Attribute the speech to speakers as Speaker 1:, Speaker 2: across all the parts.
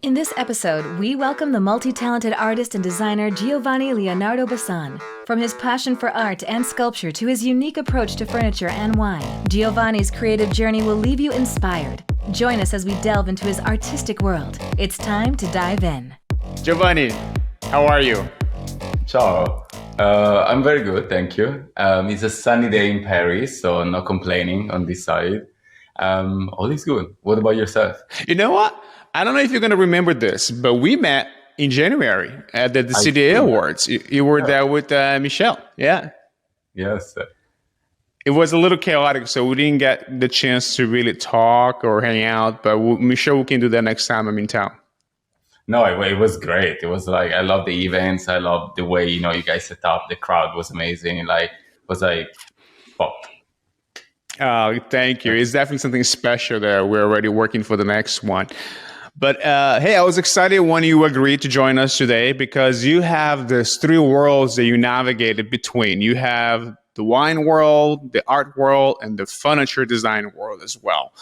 Speaker 1: In this episode, we welcome the multi-talented artist and designer Giovanni Leonardo Bassan. From his passion for art and sculpture to his unique approach to furniture and wine, Giovanni's creative journey will leave you inspired. Join us as we delve into his artistic world. It's time to dive in.
Speaker 2: Giovanni, how are you?
Speaker 3: Ciao. I'm very good, thank you. It's a sunny day in Paris, so no complaining on this side. All is good. What about yourself?
Speaker 2: You know what? I don't know if you're going to remember this, but we met in January at the CDA Awards. You were there with Michelle. Yeah.
Speaker 3: Yes.
Speaker 2: It was a little chaotic, so we didn't get the chance to really talk or hang out, but Michelle, we can do that next time I'm in town.
Speaker 3: No, it was great. It was like, I love the events. I love the way, you guys set up. The crowd was amazing. It was like, pop.
Speaker 2: Oh, thank you. It's definitely something special there. We're already working for the next one. But hey, I was excited when you agreed to join us today because you have these three worlds that you navigated between. You have the wine world, the art world, and the furniture design world as well.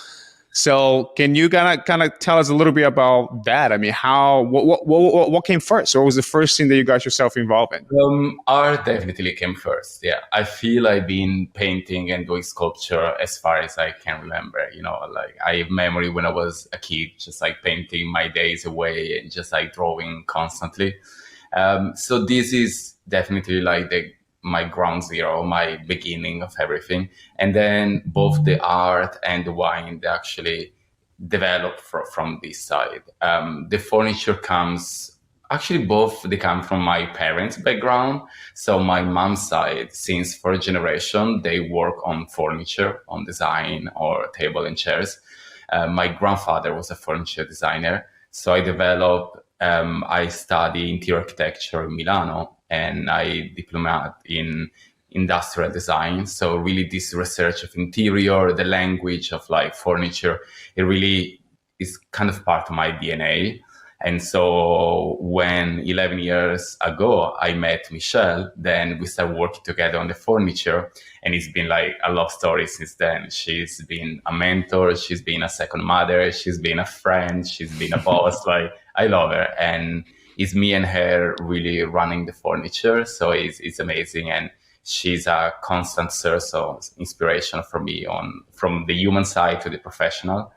Speaker 2: So can you kind of tell us a little bit about that? I mean, what came first? What was the first thing that you got yourself involved in?
Speaker 3: Art definitely came first. Yeah, I feel I've been painting and doing sculpture as far as I can remember. Like I have memory when I was a kid, just like painting my days away and just like drawing constantly. So this is definitely like my ground zero, my beginning of everything. And then both the art and the wine, they actually develop from this side. The furniture they come from my parents' background. So my mom's side, since for a generation, they work on furniture, on design or table and chairs. My grandfather was a furniture designer. So I study interior architecture in Milano, and I diplomat in industrial design. So really this research of interior, the language of like furniture, it really is kind of part of my DNA. And so when 11 years ago, I met Michelle, then we started working together on the furniture. And it's been like a love story since then. She's been a mentor, she's been a second mother, she's been a friend, she's been a boss. Like I love her. And it's me and her really running the furniture. So it's amazing. And she's a constant source of inspiration for me from the human side to the professional.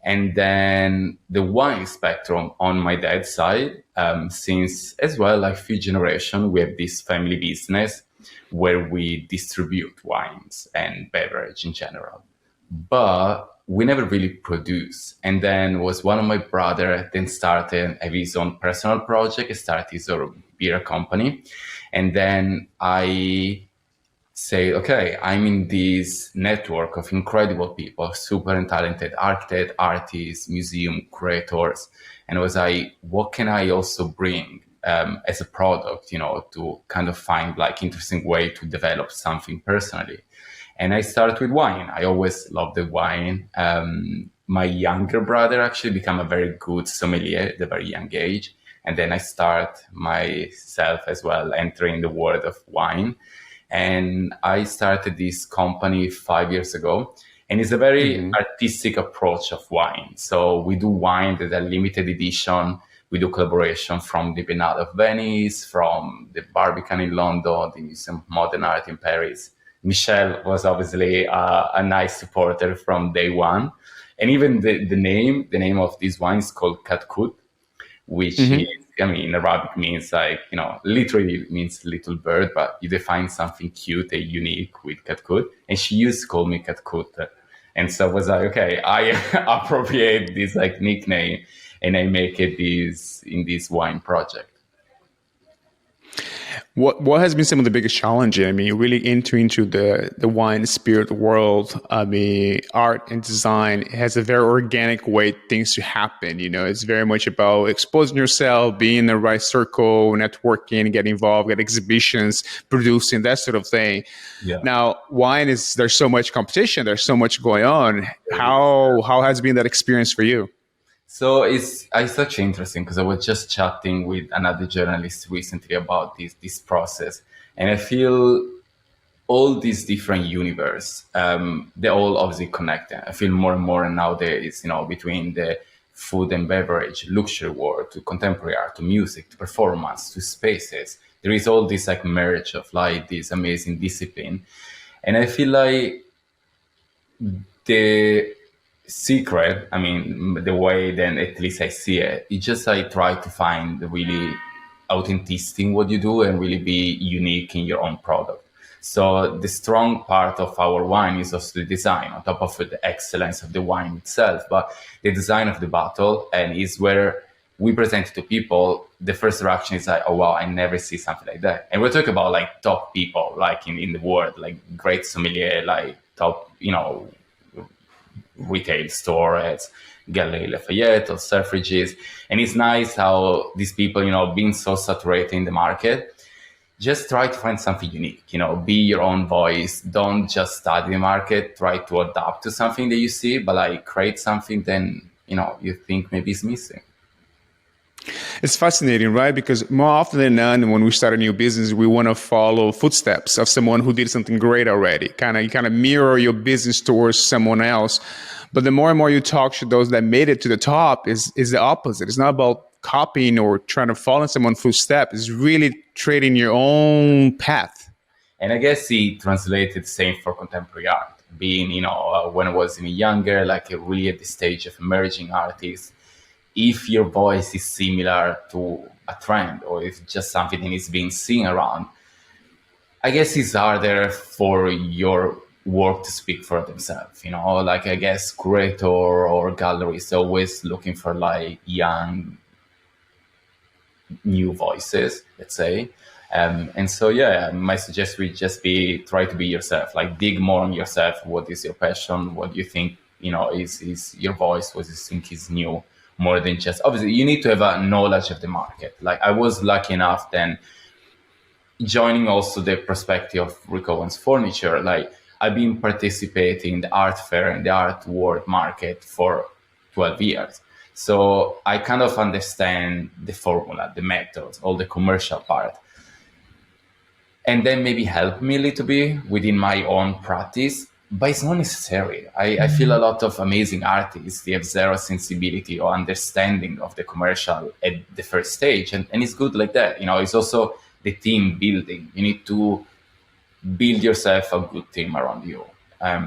Speaker 3: And then the wine spectrum on my dad's side, since as well, like few generations, we have this family business where we distribute wines and beverage in general. But we never really produce. And then was one of my brother then started his own personal project, started his own beer company. And then I say, okay, I'm in this network of incredible people, super talented architects, artists, museum curators. And I was like, what can I also bring as a product, to kind of find like interesting way to develop something personally. And I started with wine. I always loved the wine. My younger brother actually became a very good sommelier at a very young age. And then I start myself as well, entering the world of wine. And I started this company 5 years ago. And it's a very artistic approach of wine. So we do wine that are limited edition. We do collaboration from the Biennale of Venice, from the Barbican in London, the Museum of Modern Art in Paris. Michelle was obviously a nice supporter from day one. And even the name of this wine is called Katkut, which is, in Arabic means like, literally means little bird, but you define something cute and unique with Katkut. And she used to call me Katkut. And so I was like, okay, I appropriate this like nickname and I make it in this wine project.
Speaker 2: What has been some of the biggest challenges? I mean, really into the wine spirit world. I mean, art and design has a very organic way things to happen. It's very much about exposing yourself, being in the right circle, networking, getting involved, get exhibitions, producing that sort of thing.
Speaker 3: Yeah.
Speaker 2: Now, there's so much competition, there's so much going on. How has been that experience for you?
Speaker 3: So it's such interesting because I was just chatting with another journalist recently about this process, and I feel all these different universe, they're all obviously connected. I feel more and more nowadays, between the food and beverage, luxury world, to contemporary art, to music, to performance, to spaces. There is all this like merge of like this amazing discipline. And I feel like the secret, I mean, the way then at least I see it, it's just I try to find the really authenticity in what you do and really be unique in your own product. So the strong part of our wine is also the design, on top of the excellence of the wine itself, but the design of the bottle, and is where we present it to people. The first reaction is like, oh wow, I never see something like that. And we're talking about like top people, like in the world, like great sommelier, like top, retail store at Galeries Lafayette or Selfridges. And it's nice how these people, being so saturated in the market, just try to find something unique, be your own voice. Don't just study the market, try to adapt to something that you see, but like create something then, you think maybe is missing.
Speaker 2: It's fascinating, right? Because more often than not, when we start a new business, we want to follow footsteps of someone who did something great already. You kind of mirror your business towards someone else. But the more and more you talk to those that made it to the top, is the opposite. It's not about copying or trying to follow someone's footsteps. It's really trading your own path.
Speaker 3: And I guess he translated the same for contemporary art. Being, when I was younger, like really at the stage of emerging artists, if your voice is similar to a trend or if just something that is being seen around, I guess it's harder for your work to speak for themselves. Like I guess curator or galleries always looking for like young, new voices, let's say. And so, my suggestion would just be try to be yourself, like dig more on yourself. What is your passion? What do you think, is your voice? What do you think is new? More than just, obviously, you need to have a knowledge of the market. Like I was lucky enough then joining also the perspective of Rico Owens Furniture. Like I've been participating in the art fair and the art world market for 12 years. So I kind of understand the formula, the methods, all the commercial part. And then maybe help me a little bit within my own practice. But it's not necessary. I feel a lot of amazing artists, they have zero sensibility or understanding of the commercial at the first stage. And it's good like that. It's also the team building. You need to build yourself a good team around you.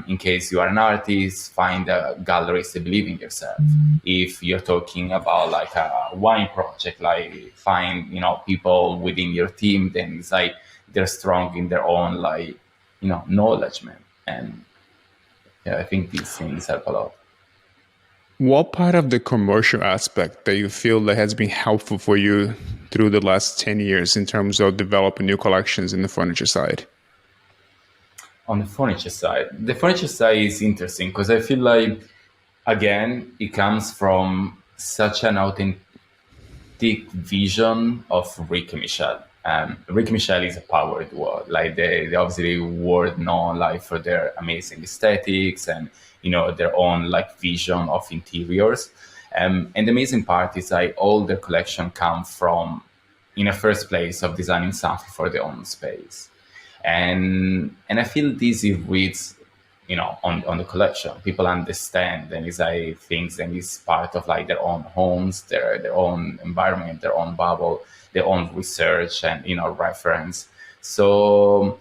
Speaker 3: In case you are an artist, find a galleries that believe in yourself. If you're talking about like a wine project, like find, people within your team, then it's like they're strong in their own, like, knowledgement. And I think these things help a lot.
Speaker 2: What part of the commercial aspect that you feel that has been helpful for you through the last 10 years in terms of developing new collections in the furniture side?
Speaker 3: On the furniture side is interesting because I feel like, again, it comes from such an authentic vision of Rick and Michelle. Rick and Michelle is a powered world. Like they obviously world known like for their amazing aesthetics and their own like vision of interiors. And the amazing part is like all their collection come from in a first place of designing something for their own space. And I feel this is with on the collection. People understand and it's like things and it's part of like their own homes, their own environment, their own bubble, their own research and reference. So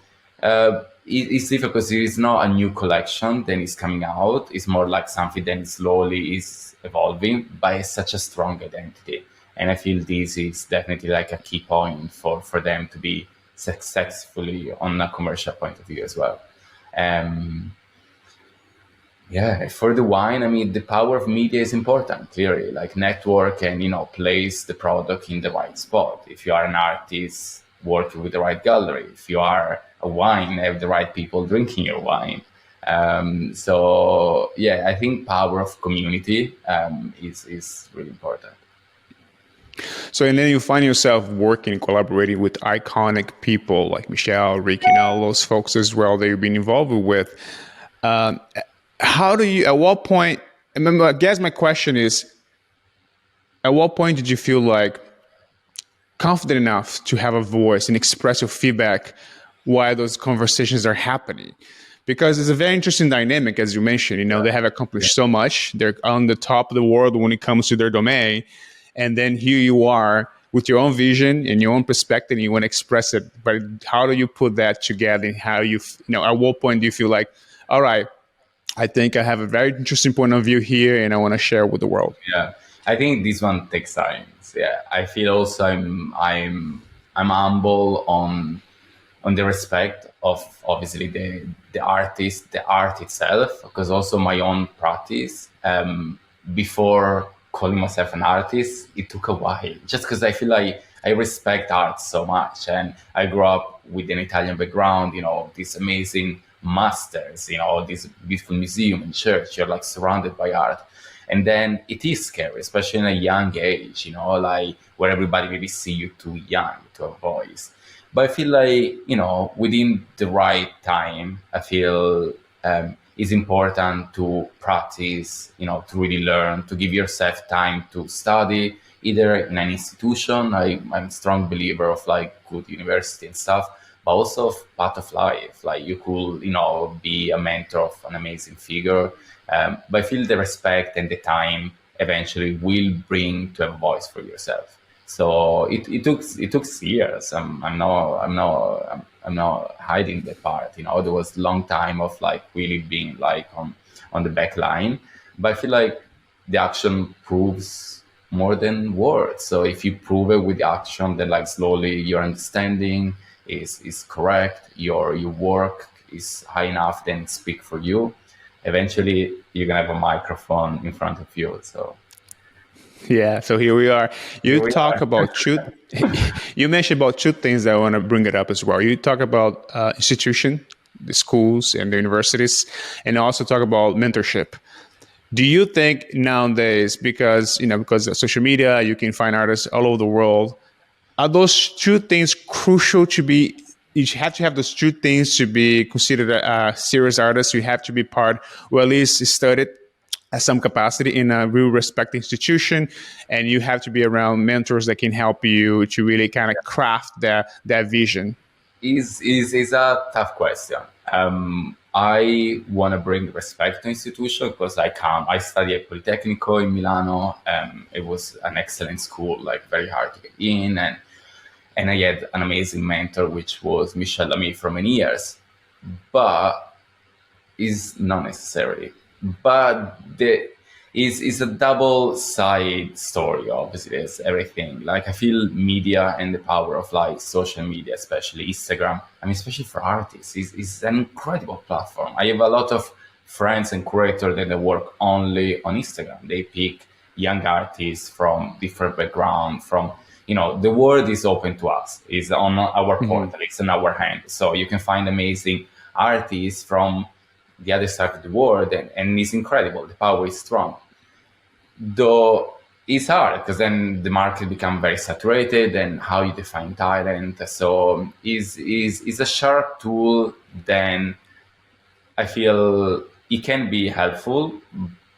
Speaker 3: it's difficult because it's not a new collection then it's coming out. It's more like something that slowly is evolving, but it's such a strong identity. And I feel this is definitely like a key point for them to be successfully on a commercial point of view as well. For the wine, I mean, the power of media is important, clearly, like network and, place the product in the right spot. If you are an artist, working with the right gallery. If you are a wine, have the right people drinking your wine. I think power of community is really important.
Speaker 2: So, and then you find yourself working, collaborating with iconic people like Michelle, Rick, all those folks as well that you've been involved with. How do you, at what point, I guess my question is, at what point did you feel like confident enough to have a voice and express your feedback while those conversations are happening? because it's a very interesting dynamic, as you mentioned. They have accomplished so much. They're on the top of the world when it comes to their domain. And then here you are with your own vision and your own perspective, and you want to express it. But how do you put that together? And how at what point do you feel like, all right, I think I have a very interesting point of view here, and I want to share with the world?
Speaker 3: Yeah, I think this one takes time. Yeah, I feel also I'm humble on the respect of obviously the artist, the art itself, because also my own practice. Before calling myself an artist, it took a while, just because I feel like I respect art so much, and I grew up with an Italian background. These amazing masters, this beautiful museum and church. You're like surrounded by art. And then it is scary, especially in a young age, like where everybody maybe see you too young to have a voice. But I feel like, within the right time, I feel it's important to practice, to really learn, to give yourself time to study, either in an institution. I'm a strong believer of like good university and stuff, but also of part of life. Like you could, be a mentor of an amazing figure. But I feel the respect and the time eventually will bring to have a voice for yourself. So it took years. I'm not hiding that part. There was a long time of like really being like on the back line. But I feel like the action proves more than words. So if you prove it with the action, then like slowly your understanding is correct, your work is high enough, then speak for you. Eventually you're gonna have a microphone in front of you. So
Speaker 2: yeah, so here we are. You talk about two. You mentioned about two things that I want to bring it up as well. You talk about institution, the schools and the universities, and also talk about mentorship. Do you think nowadays, because of social media, you can find artists all over the world, are those two things crucial to be? You have to have those two things to be considered a serious artist. You have to be part, or at least studied at some capacity in a real respected institution, and you have to be around mentors that can help you to really kind of craft that vision.
Speaker 3: Is a tough question. I want to bring respect to institution because I studied at Politecnico in Milano. It was an excellent school, like very hard to get in, and I had an amazing mentor, which was Michele Lamy for many years, but is not necessary. But is a double-sided story, obviously, as everything. Like I feel media and the power of like social media, especially Instagram, especially for artists, is an incredible platform. I have a lot of friends and curators that work only on Instagram. They pick young artists from different backgrounds, from the world is open to us. It's on our portal. It's in our hand. So you can find amazing artists from the other side of the world, and it's incredible. The power is strong. Though it's hard because then the market becomes very saturated, and how you define talent. So is a sharp tool. Then I feel it can be helpful,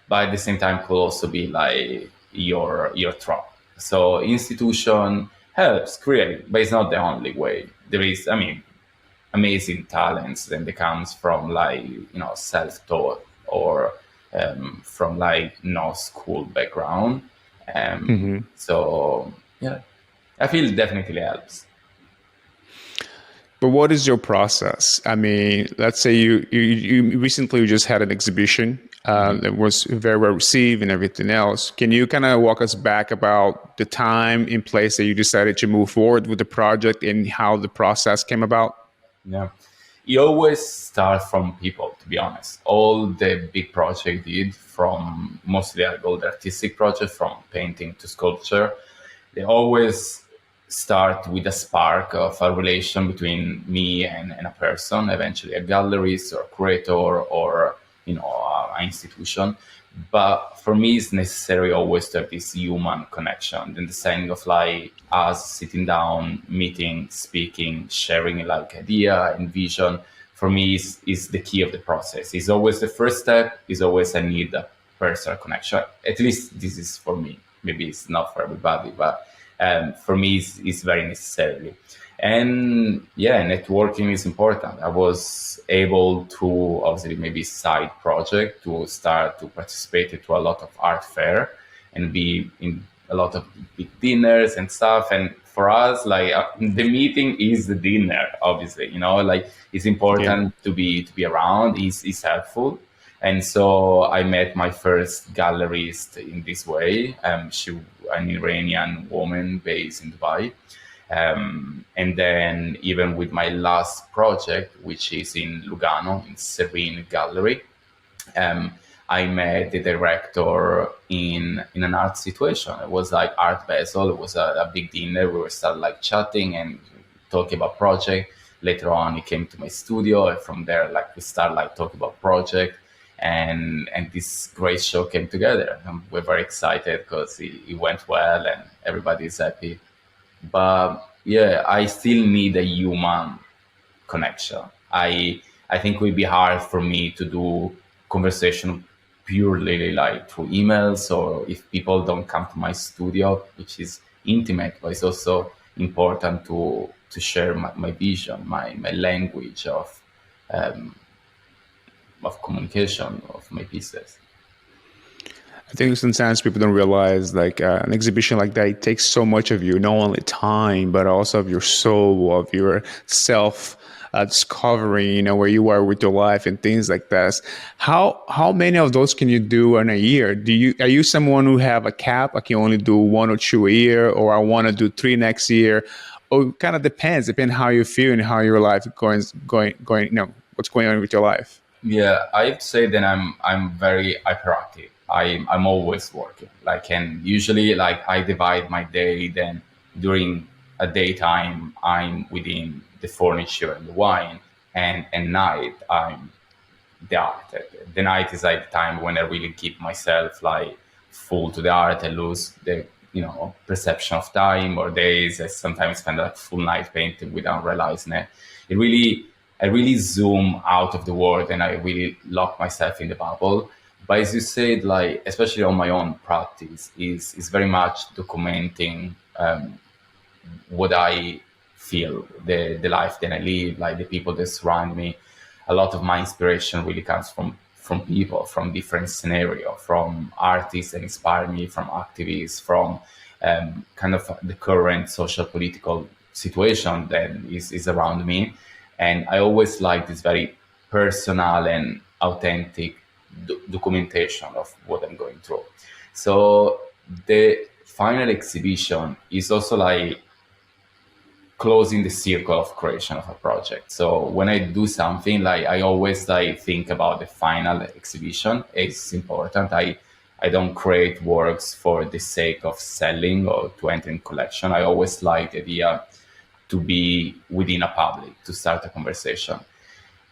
Speaker 3: but at the same time could also be like your trap. So institution helps create, but it's not the only way. There is, amazing talents then that comes from like self-taught or from like no school background. So yeah, I feel it definitely helps.
Speaker 2: But what is your process? Let's say you recently just had an exhibition that was very well received and everything else. Can you kind of walk us back about the time and place that you decided to move forward with the project and how the process came about?
Speaker 3: Yeah, you always start from people, to be honest. All the big project did, from mostly all the artistic projects, from painting to sculpture, they always start with a spark of a relation between me and a person, eventually a gallerist or a curator or an institution. But for me, it's necessary always to have this human connection, in the sense of like us sitting down, meeting, speaking, sharing like idea and vision. For me, is the key of the process. It's always the first step. Is always I need a personal connection. At least this is for me. Maybe it's not for everybody, but for me is very necessary. And yeah, networking is important. I was able to, obviously, maybe side project, to start to participate into a lot of art fair and be in a lot of big dinners and stuff. And for us, like the meeting is the dinner, obviously, like it's
Speaker 2: Yeah.
Speaker 3: important to be around, is helpful. And so I met my first gallerist in this way. She, an Iranian woman based in Dubai. And then even with my last project, which is in Lugano, in Serene Gallery, um, I met the director in an art situation. It was like Art Basel. It was a big dinner. We were started like chatting and talking about project. Later on, he came to my studio, and from there, like we started like talking about project, and this great show came together. And we're very excited because it went well and everybody is happy. But yeah, I still need a human connection. I think it would be hard for me to do conversation purely like through emails, or if people don't come to my studio, which is intimate, but it's also important to share my vision, my language um, of communication of my pieces.
Speaker 2: I think sometimes people don't realize like an exhibition like that, it takes so much of you, not only time, but also of your soul, of your self discovering, where you are with your life and things like that. How many of those can you do in a year? Are you someone who have a cap? I can only do one or two a year, or I want to do three next year? Or it kind of depending how you feel and how your life going, what's going on with your life.
Speaker 3: Yeah, I'd say that I'm very hyperactive. I'm always working. Like, and usually like I divide my day. Then during a daytime, I'm within the furniture and the wine, and night I'm the art. The night is like the time when I really keep myself like full to the art. I lose the perception of time or days. I sometimes spend like full night painting without realizing it. It really I really zoom out of the world and I really lock myself in the bubble. But as you said, like especially on my own practice, is very much documenting what I feel, the life that I live, like the people that surround me. A lot of my inspiration really comes from people, from different scenario, from artists that inspire me, from activists, from kind of the current social political situation that is around me. And I always like this very personal and authentic documentation of what I'm going through. So the final exhibition is also like closing the circle of creation of a project. So when I do something, like I always like think about the final exhibition. It's important. I don't create works for the sake of selling or to enter in collection. I always like the idea to be within a public, to start a conversation.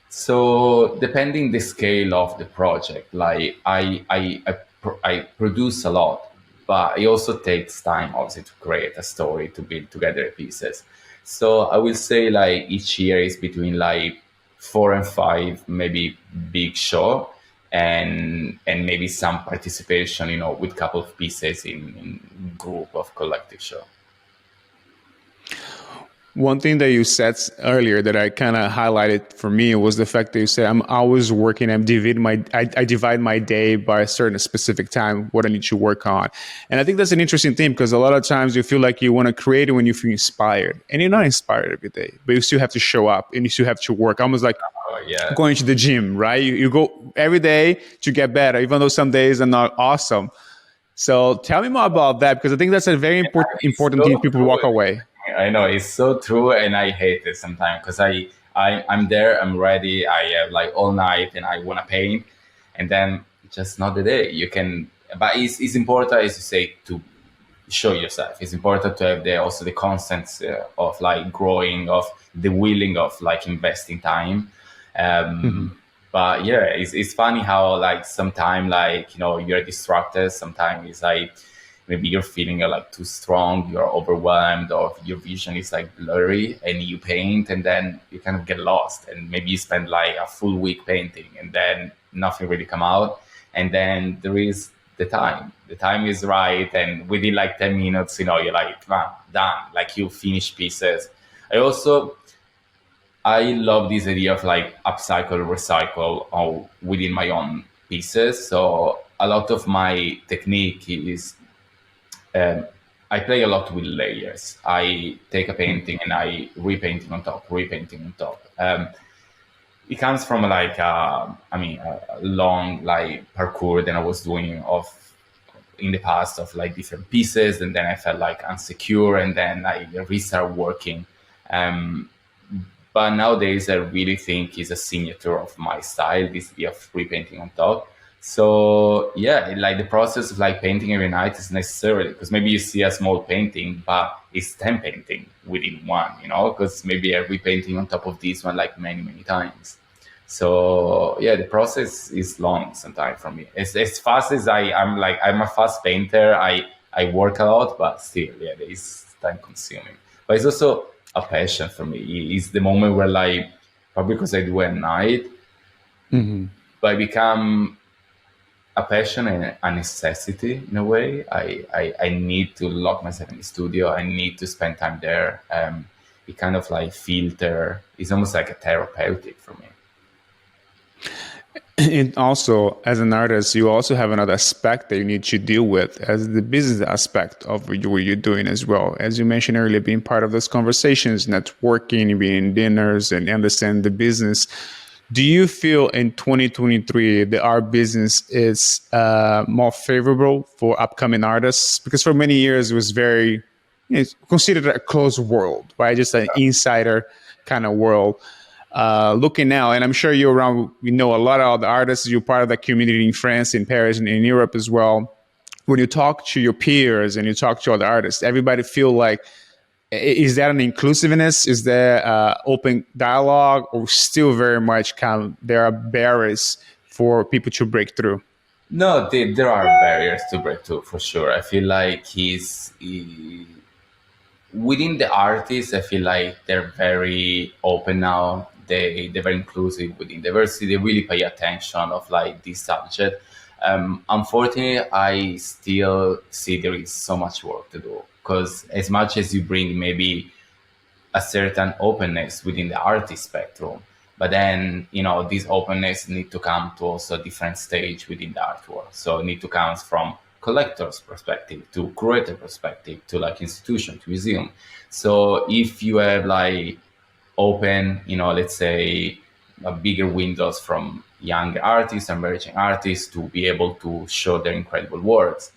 Speaker 3: So depending the scale of the project, like I produce a lot, but it also takes time obviously to create a story, to build together pieces. So I will say like each year is between like 4 and 5, maybe big show, and maybe some participation, with couple of pieces in group of collective show.
Speaker 2: One thing that you said earlier that I kind of highlighted for me was the fact that you said I'm always working. I divide my day by a certain specific time what I need to work on, and I think that's an interesting thing because a lot of times you feel like you want to create it when you feel inspired, and you're not inspired every day, but you still have to show up and you still have to work. Almost like
Speaker 3: Yeah.
Speaker 2: going to the gym, right? You go every day to get better, even though some days are not awesome. So tell me more about that because I think that's a very important
Speaker 3: So
Speaker 2: thing people walk
Speaker 3: true.
Speaker 2: away.
Speaker 3: I know it's so true, and I hate it sometimes because I'm there, I'm ready, I have like all night, and I want to paint, and then just not the day. You can, but it's important, as you say, to show yourself. It's important to have also the constants of like growing, of the willing of like investing time. But yeah, it's funny how like sometimes like you're distracted. Sometimes it's like maybe you're feeling like too strong, you're overwhelmed, or your vision is like blurry, and you paint, and then you kind of get lost, and maybe you spend like a full week painting, and then nothing really come out, and then there is the time. The time is right, and within like 10 minutes, you're like, done. Like you finish pieces. I love this idea of like upcycle, recycle within my own pieces. So a lot of my technique is um, I play a lot with layers. I take a painting and I repainting on top, repainting on top. It comes from like a long like parkour that I was doing of in the past of like different pieces, and then I felt like insecure, and then I restart working. Um, but nowadays, I really think is a signature of my style, this idea of repainting on top. So yeah, like the process of like painting every night is necessary, because maybe you see a small painting, but it's 10 painting within one, because maybe I'm repainting on top of this one like many, many times. So yeah, the process is long sometimes for me. As fast as I'm a fast painter. I work a lot, but still, yeah, it is time consuming. But it's also a passion for me. It's the moment where like, probably because I do at night, but I become a passion and a necessity in a way. I need to lock myself in the studio. I need to spend time there. It kind of like filter. It's almost like a therapeutic for me.
Speaker 2: And also, as an artist, you also have another aspect that you need to deal with as the business aspect of what you're doing as well. As you mentioned earlier, being part of those conversations, networking, being in dinners, and understand the business. Do you feel in 2023 that our business is more favorable for upcoming artists? Because for many years it was very, it's considered a closed world, right? Just an insider kind of world. Looking now, and I'm sure you're around, you know a lot of the artists, you're part of the community in France, in Paris, and in Europe as well. When you talk to your peers and you talk to other artists, everybody feel like, is that an inclusiveness? Is there open dialogue, or still very much there are barriers for people to break through?
Speaker 3: No, there are barriers to break through for sure. I feel like within the artists, I feel like they're very open now. They're very inclusive within diversity. They really pay attention of like this subject. Unfortunately, I still see there is so much work to do, because as much as you bring maybe a certain openness within the artist spectrum, but then this openness need to come to also a different stage within the artwork. So it need to come from collector's perspective to curator perspective to like institution to museum. So if you have like open, let's say bigger windows from young artists, emerging artists to be able to show their incredible works,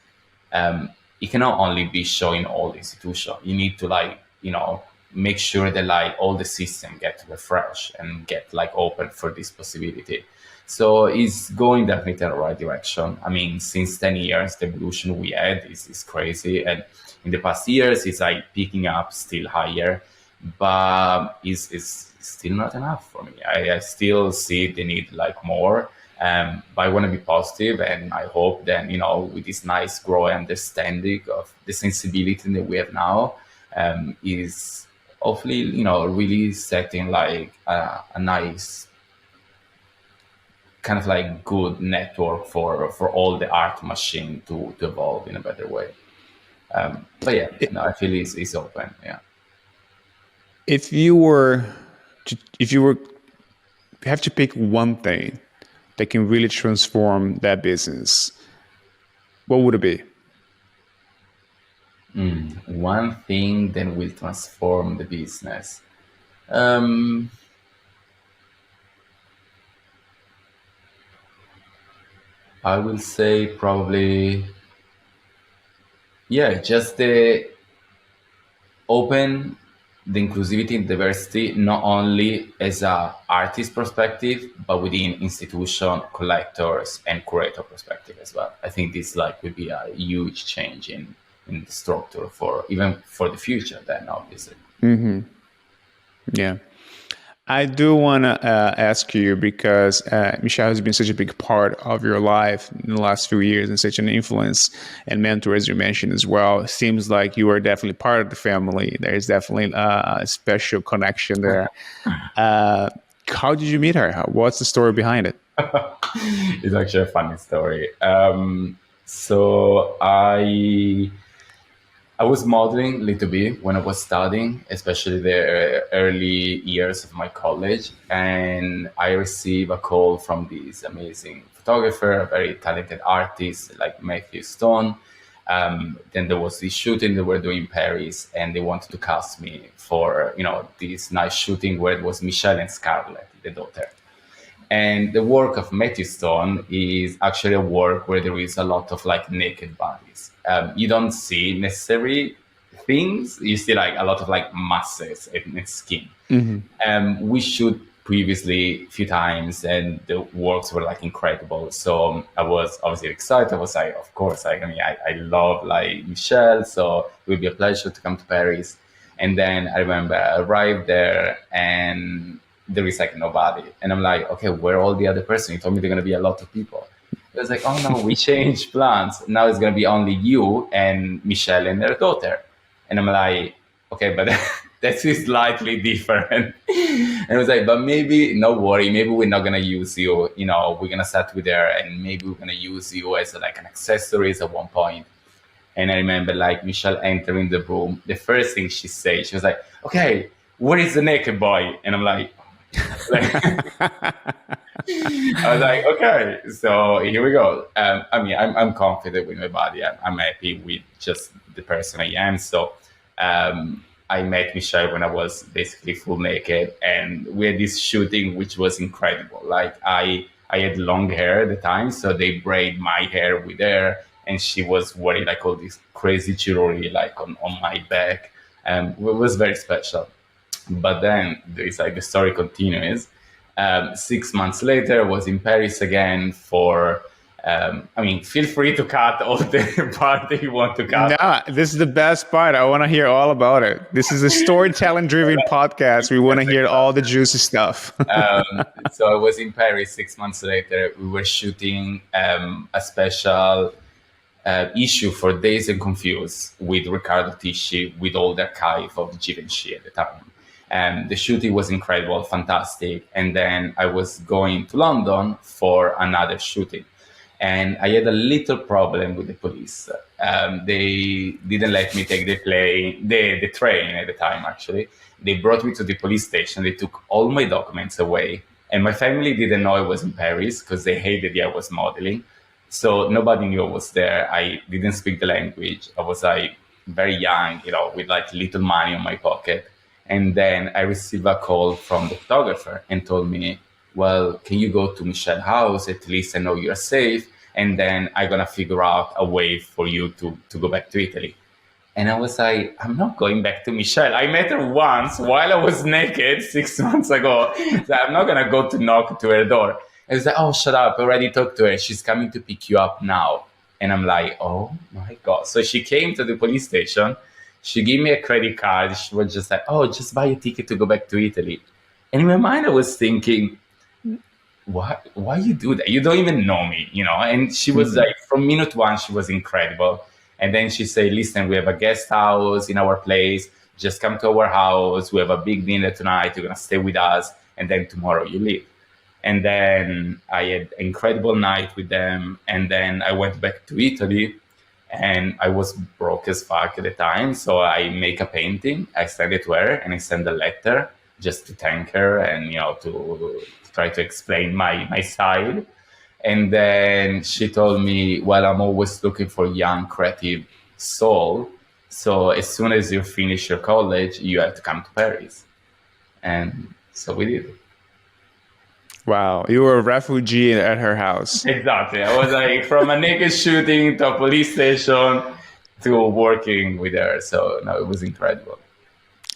Speaker 3: it cannot only be shown in all the institutions. You need to like, make sure that like all the system get refreshed and get like open for this possibility. So it's going definitely in the right direction. I mean, since 10 years, the evolution we had is crazy. And in the past years, it's like picking up still higher, but it's still not enough for me. I still see the need like more. But I want to be positive, and I hope then, with this nice growing understanding of the sensibility that we have now, is hopefully, really setting like a nice kind of like good network for all the art machine to evolve in a better way. But yeah, I feel it's open. Yeah.
Speaker 2: If you have to pick one thing that can really transform that business, what would it be?
Speaker 3: One thing that will transform the business. I will say probably, yeah, just the inclusivity and diversity, not only as a artist perspective, but within institution, collectors, and curator perspective as well. I think this like would be a huge change in the structure for the future then, obviously.
Speaker 2: Yeah. I do want to ask you, because Michelle has been such a big part of your life in the last few years and such an influence and mentor, as you mentioned as well. It seems like you are definitely part of the family. There's definitely a special connection there. How did you meet her? What's the story behind it?
Speaker 3: It's actually a funny story. So I was modeling a little bit when I was studying, especially the early years of my college. And I received a call from this amazing photographer, a very talented artist like Matthew Stone. Then there was this shooting they were doing in Paris, and they wanted to cast me for, this nice shooting where it was Michelle and Scarlett, the daughter. And the work of Matthew Stone is actually a work where there is a lot of like naked bodies. You don't see necessary things. You see like a lot of like muscles and skin. We shoot previously a few times, and the works were like incredible. So I was obviously excited. I was like, of course, like, I love like Michelle, so it would be a pleasure to come to Paris. And then I remember I arrived there, and there is like nobody. And I'm like, okay, where are all the other person? You told me there are going to be a lot of people. It was like, oh no, we changed plans. Now it's going to be only you and Michelle and their daughter. And I'm like, okay, but that is slightly different. And I was like, but maybe, no worry, maybe we're not going to use you. We're going to start with her, and maybe we're going to use you as like an accessories at one point. And I remember like Michelle entering the room. The first thing she said, she was like, okay, where is the naked boy? And I'm like, I was like, okay, so here we go. I'm confident with my body. I'm happy with just the person I am. So I met Michelle when I was basically full naked, and we had this shooting, which was incredible. Like I had long hair at the time, so they braid my hair with her, and she was wearing like all this crazy jewelry like on my back. It was very special. But then it's like the story continues. 6 months later, I was in Paris again for, feel free to cut all the part that you want to cut.
Speaker 2: No, this is the best part. I want to hear all about it. This is a storytelling driven podcast. We want to hear all the juicy stuff.
Speaker 3: So I was in Paris 6 months later. We were shooting a special issue for Dazed and Confused with Riccardo Tisci, with all the archive of Givenchy at the time. And the shooting was incredible, fantastic. And then I was going to London for another shooting. And I had a little problem with the police. They didn't let me take the train at the time, actually. They brought me to the police station. They took all my documents away. And my family didn't know I was in Paris because they hated that I was modeling. So nobody knew I was there. I didn't speak the language. I was like very young, with like little money in my pocket. And then I received a call from the photographer and told me, well, can you go to Michelle's house? At least I know you're safe. And then I'm going to figure out a way for you to go back to Italy. And I was like, I'm not going back to Michelle. I met her once while I was naked 6 months ago. So I'm not going to go to knock to her door. And I was like, oh, shut up. I already talked to her. She's coming to pick you up now. And I'm like, oh my God. So she came to the police station. She gave me a credit card. She was just like, oh, just buy a ticket to go back to Italy. And in my mind, I was thinking, why you do that? You don't even know me, And she was like, from minute one, she was incredible. And then she said, listen, we have a guest house in our place. Just come to our house. We have a big dinner tonight. You're going to stay with us. And then tomorrow you leave. And then I had an incredible night with them. And then I went back to Italy. And I was broke as fuck at the time. So I make a painting, I send it to her, and I send a letter just to thank her and, to try to explain my side. And then she told me, well, I'm always looking for young, creative soul. So as soon as you finish your college, you have to come to Paris. And so we did.
Speaker 2: Wow, you were a refugee at her house.
Speaker 3: Exactly. I was like from a naked shooting to a police station to working with her. So no, it was incredible.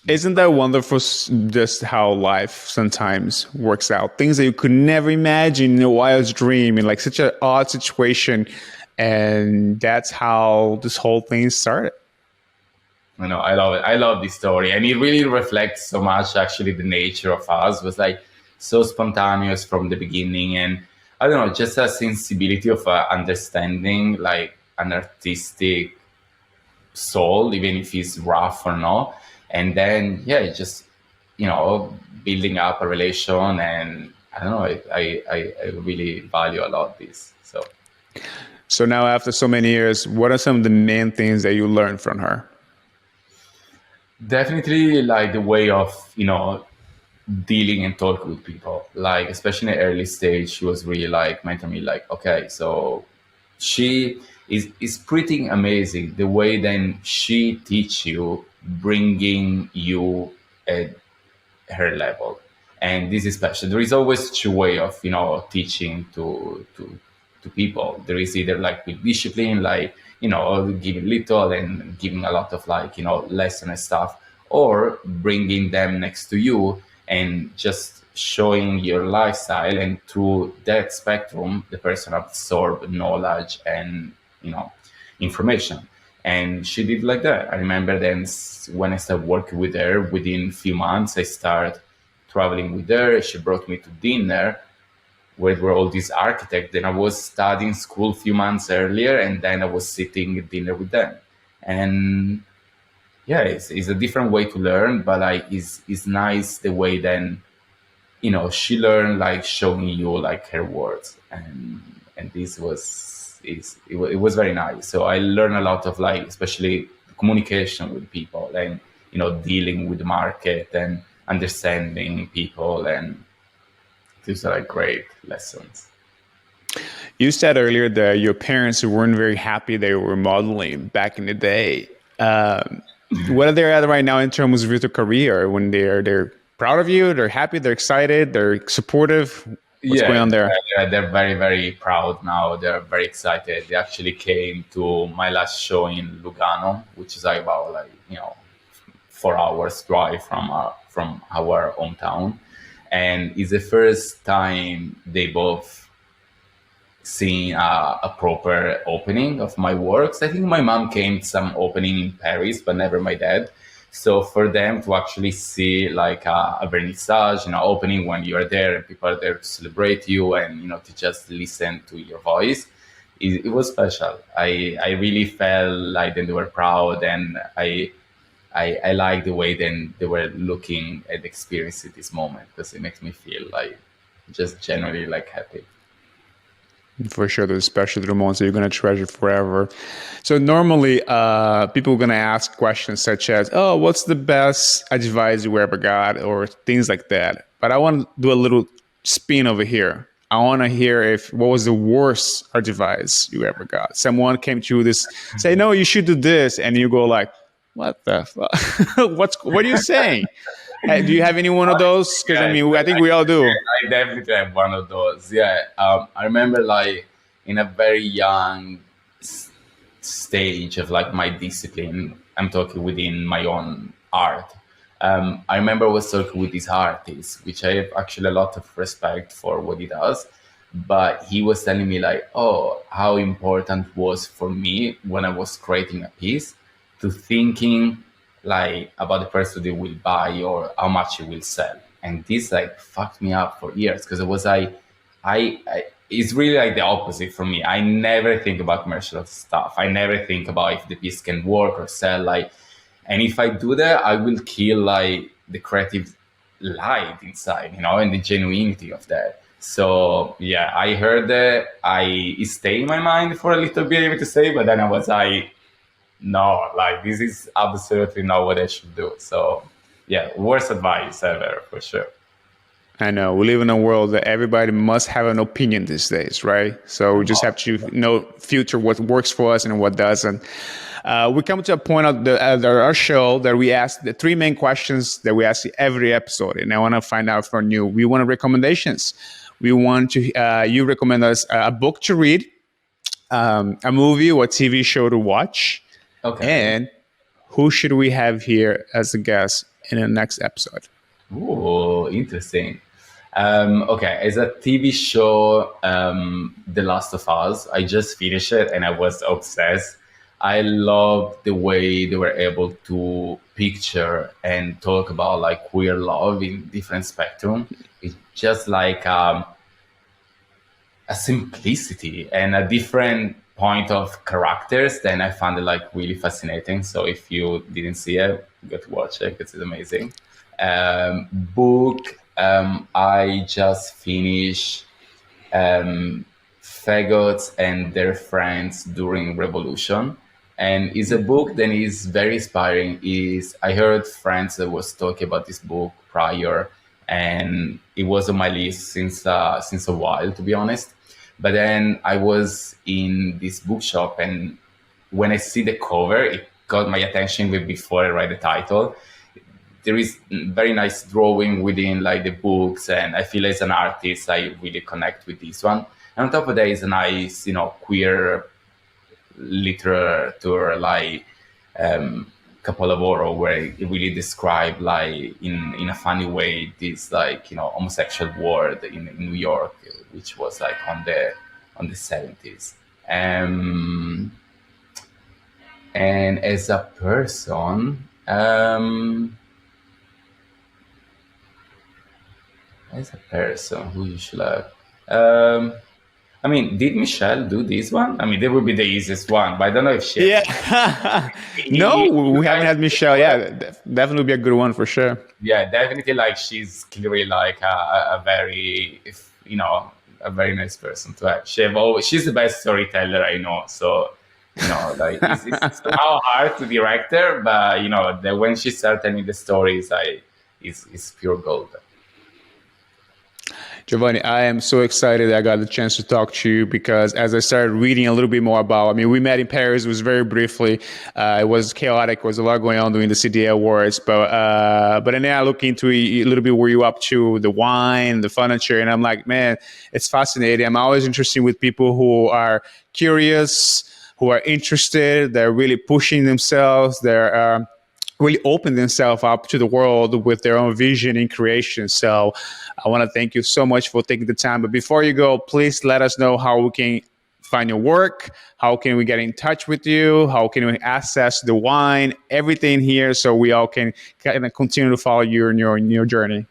Speaker 2: Isn't that wonderful just how life sometimes works out? Things that you could never imagine in a wildest dream, in like such an odd situation. And that's how this whole thing started.
Speaker 3: I love it. I love this story. And it really reflects so much actually the nature of us. It was like so spontaneous from the beginning, and I don't know, just a sensibility of understanding like an artistic soul, even if it's rough or not. And then just building up a relation, and I don't know, I really value a lot this.
Speaker 2: So now after so many years, what are some of the main things that you learned from her?
Speaker 3: Definitely like the way of, dealing and talk with people. Like, especially in the early stage, she was really like mentoring me, like, okay, so she is pretty amazing the way then she teach you, bringing you at her level. And this is special. There is always two way of, teaching to people. There is either like with discipline, like, giving little and giving a lot of like, lesson and stuff, or bringing them next to you and just showing your lifestyle, and through that spectrum the person absorb knowledge and, information. And she did like that. I remember then when I started working with her, within a few months I started traveling with her. She brought me to dinner where there were all these architects. Then I was studying school a few months earlier, and then I was sitting at dinner with them. And yeah, it's a different way to learn, but like it's nice the way then, she learned like showing you like her words, and this it was very nice. So I learned a lot of like, especially communication with people, and dealing with the market and understanding people, and these are like great lessons.
Speaker 2: You said earlier that your parents weren't very happy they were modeling back in the day. What are they at right now in terms of your career? When they're proud of you, they're happy, they're excited, they're supportive. What's going on there?
Speaker 3: They're very, very proud now. They're very excited. They actually came to my last show in Lugano, which is like about 4 hours drive from our hometown, and it's the first time they both seen a proper opening of my works. I think my mom came to some opening in Paris, but never my dad. So for them to actually see like a vernissage, opening when you are there and people are there to celebrate you, and to just listen to your voice, it was special. I really felt like then they were proud, and I like the way then they were looking at the experience at this moment, because it makes me feel like just generally like happy.
Speaker 2: For sure, those special little moments that you're going to treasure forever. So normally, people are going to ask questions such as, "Oh, what's the best advice you ever got?" or things like that. But I want to do a little spin over here. I want to hear what was the worst advice you ever got. Someone came to you say, "No, you should do this," and you go like, "What the fuck? What are you saying?" Hey, do you have any one of those? Because I think we all do.
Speaker 3: I definitely have one of those. Yeah, I remember like in a very young stage of like my discipline. I'm talking within my own art. I remember I was talking with this artist, which I have actually a lot of respect for what he does. But he was telling me like, oh, how important was for me when I was creating a piece to thinking like about the person that will buy or how much it will sell. And this like fucked me up for years, because it was like, I it's really like the opposite for me. I never think about commercial stuff. I never think about if the piece can work or sell. Like, and if I do that, I will kill like the creative light inside, and the genuinity of that. So yeah, I heard that. It stayed in my mind for a little bit, even to say, but then I was like, no, like this is absolutely not what I should do. So yeah, worst advice ever for sure.
Speaker 2: I know we live in a world that everybody must have an opinion these days, right? So we just have to filter what works for us and what doesn't. We come to a point of our show that we ask the 3 main questions that we ask every episode, and I want to find out from you. We want recommendations. We want to you recommend us a book to read, a movie or TV show to watch.
Speaker 3: Okay.
Speaker 2: And who should we have here as a guest in the next episode?
Speaker 3: Oh, interesting. Okay, as a TV show, The Last of Us, I just finished it and I was obsessed. I love the way they were able to picture and talk about like queer love in different spectrum. It's just like a simplicity and a different point of characters. Then I found it like really fascinating. So if you didn't see it, you got to watch it because it's amazing. Book, I just finished Fagots and Their Friends During Revolution. And it's a book that is very inspiring. I heard friends that was talking about this book prior, and it was on my list since a while, to be honest. But then I was in this bookshop, and when I see the cover, it got my attention even before I read the title. There is very nice drawing within like the books, and I feel as an artist I really connect with this one. And on top of that is a nice, queer literature, like couple of horror, where it really describe like in a funny way this like homosexual world in New York, which was like on the 70s. And as a person, who you should like. I mean, did Michelle do this one? I mean, that would be the easiest one, but I don't know if she.
Speaker 2: Yeah. No, we haven't had Michelle. Yeah, definitely be a good one for sure.
Speaker 3: Yeah, definitely. Like, she's clearly like a very, a very nice person to have. She's the best storyteller I know. So, like it's somehow hard to direct her, but that when she started telling me the stories, it's pure gold.
Speaker 2: Giovanni, I am so excited that I got the chance to talk to you, because as I started reading a little bit more about, we met in Paris, it was very briefly, it was chaotic, there was a lot going on during the CDA Awards, but then I look into a little bit where you're up to, the wine, the furniture, and I'm like, man, it's fascinating. I'm always interested with people who are curious, who are interested, they're really pushing themselves, they're really open themselves up to the world with their own vision and creation. So I want to thank you so much for taking the time. But before you go, please let us know how we can find your work. How can we get in touch with you? How can we access the wine, everything here, so we all can kind of continue to follow you in your journey?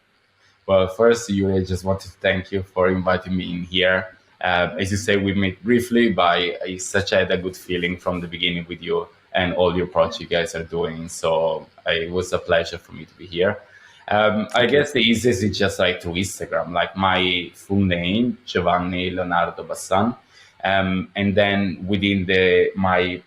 Speaker 3: Well, first, I just want to thank you for inviting me in here. As you say, we met briefly, but I such had a good feeling from the beginning with you and all your projects you guys are doing. So it was a pleasure for me to be here. I guess the easiest is just like through Instagram, like my full name, Giovanni Leonardo Bassan. And then within my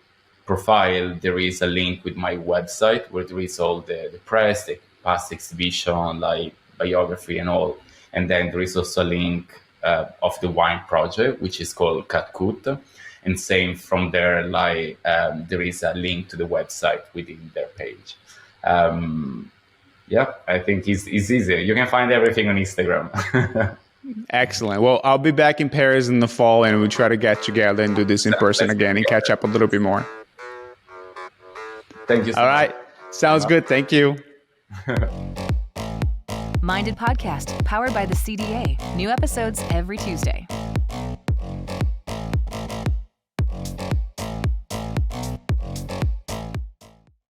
Speaker 3: profile, there is a link with my website where there is all the press, the past exhibition, like biography and all. And then there is also a link of the wine project, which is called Catcut. And same from there, like there is a link to the website within their page. Yeah, I think it's easy. You can find everything on Instagram.
Speaker 2: Excellent. Well, I'll be back in Paris in the fall, and we'll try to get together and do this in person again and catch up a little bit more.
Speaker 3: Thank you so much.
Speaker 2: All right. Sounds good. Thank you.
Speaker 1: Minded Podcast, powered by the CDA. New episodes every Tuesday.